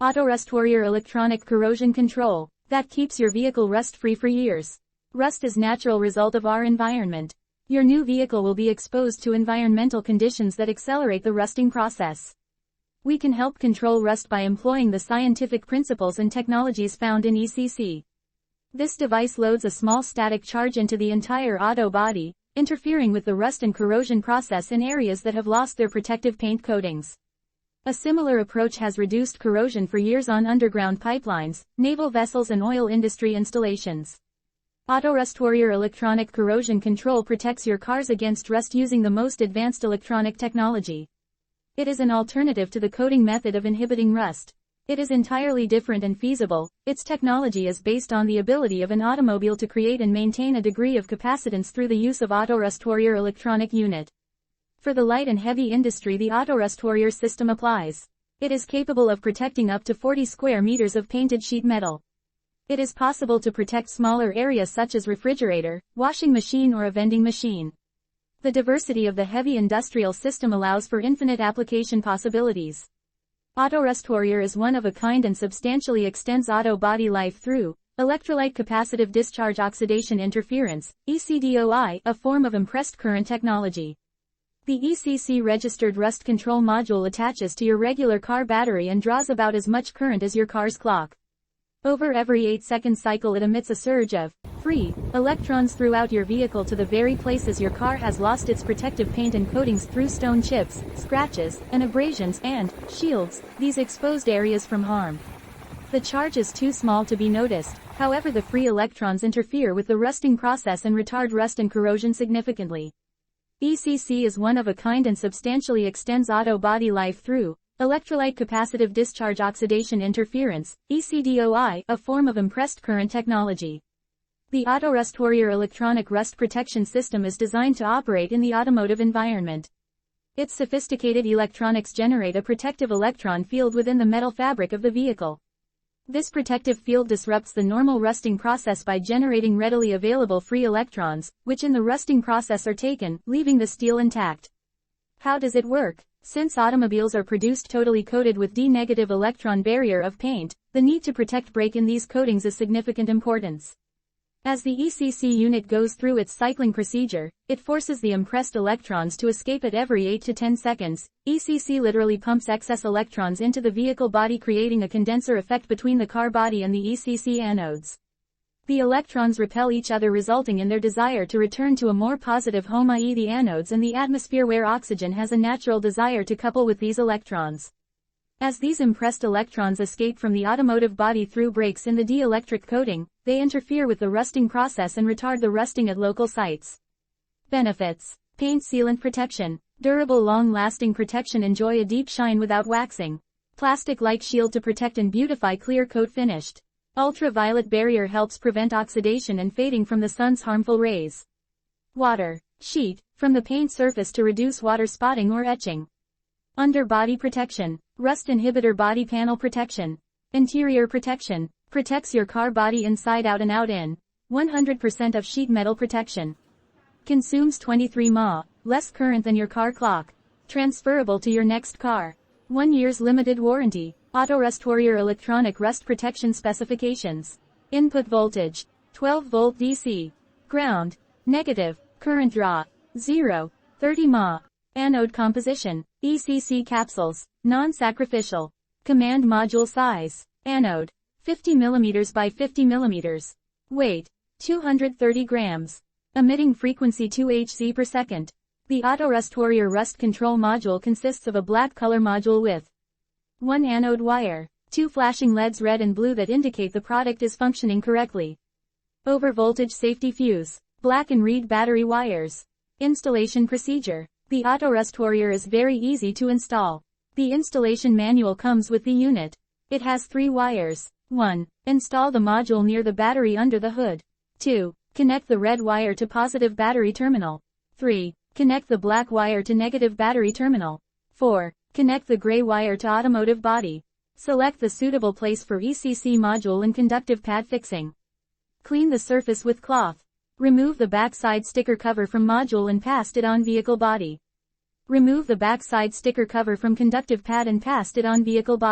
Autorust Warrior Electronic Corrosion Control, that keeps your vehicle rust-free for years. Rust is natural result of our environment. Your new vehicle will be exposed to environmental conditions that accelerate the rusting process. We can help control rust by employing the scientific principles and technologies found in ECC. This device loads a small static charge into the entire auto body, interfering with the rust and corrosion process in areas that have lost their protective paint coatings. A similar approach has reduced corrosion for years on underground pipelines, naval vessels and oil industry installations. Autorust Warrior Electronic Corrosion Control protects your cars against rust using the most advanced electronic technology. It is an alternative to the coating method of inhibiting rust. It is entirely different and feasible. Its technology is based on the ability of an automobile to create and maintain a degree of capacitance through the use of Autorust Warrior electronic unit. For the light and heavy industry, the Autorust Warrior system applies. It is capable of protecting up to 40 square meters of painted sheet metal. It is possible to protect smaller areas such as refrigerator, washing machine or a vending machine. The diversity of the heavy industrial system allows for infinite application possibilities. Autorust Warrior is one of a kind and substantially extends auto body life through Electrolyte capacitive discharge oxidation interference, ECDOI, a form of compressed current technology. The ECC registered Rust Control module attaches to your regular car battery and draws about as much current as your car's clock. Over every 8-second cycle it emits a surge of free electrons throughout your vehicle to the very places your car has lost its protective paint and coatings through stone chips, scratches, and abrasions and shields these exposed areas from harm. The charge is too small to be noticed, however the free electrons interfere with the rusting process and retard rust and corrosion significantly. ECC is one of a kind and substantially extends auto body life through Electrolyte capacitive discharge oxidation interference, ECDOI, a form of compressed current technology. The Autorust Warrior electronic rust protection system is designed to operate in the automotive environment. Its sophisticated electronics generate a protective electron field within the metal fabric of the vehicle. This protective field disrupts the normal rusting process by generating readily available free electrons, which in the rusting process are taken, leaving the steel intact. How does it work? Since automobiles are produced totally coated with D-negative electron barrier of paint, the need to protect break in these coatings is significant importance. As the ECC unit goes through its cycling procedure, it forces the compressed electrons to escape at every 8 to 10 seconds. ECC literally pumps excess electrons into the vehicle body, creating a condenser effect between the car body and the ECC anodes. The electrons repel each other, resulting in their desire to return to a more positive home, i.e. the anodes and the atmosphere, where oxygen has a natural desire to couple with these electrons. As these compressed electrons escape from the automotive body through breaks in the dielectric coating, they interfere with the rusting process and retard the rusting at local sites. Benefits: paint sealant protection, durable long-lasting protection, enjoy a deep shine without waxing. Plastic-like shield to protect and beautify clear coat finished. Ultraviolet barrier helps prevent oxidation and fading from the sun's harmful rays. Water sheet, from the paint surface to reduce water spotting or etching. Underbody protection, rust inhibitor body panel protection. Interior protection, protects your car body inside out and out in 100% of sheet metal protection. Consumes 23 mAh, less current than your car clock. Transferable to your next car. 1 year's limited warranty. Autorust Warrior electronic rust protection specifications. Input voltage, 12 volt DC. Ground, negative. Current draw, 0, 30 mAh. Anode composition, ECC capsules, non-sacrificial. Command module size, anode, 50 mm by 50 mm. Weight, 230 grams. Emitting frequency 2 Hz per second. The Autorust Warrior Rust Control module consists of a black color module with 1 anode wire, 2 flashing LEDs red and blue that indicate the product is functioning correctly. Overvoltage safety fuse, black and red battery wires. Installation procedure. The Autorust Warrior is very easy to install. The installation manual comes with the unit. It has 3 wires. 1. Install the module near the battery under the hood. 2. Connect the red wire to positive battery terminal. 3. Connect the black wire to negative battery terminal. 4. Connect the gray wire to automotive body. Select the suitable place for ECC module and conductive pad fixing. Clean the surface with cloth. Remove the backside sticker cover from module and paste it on vehicle body. Remove the backside sticker cover from conductive pad and paste it on vehicle body.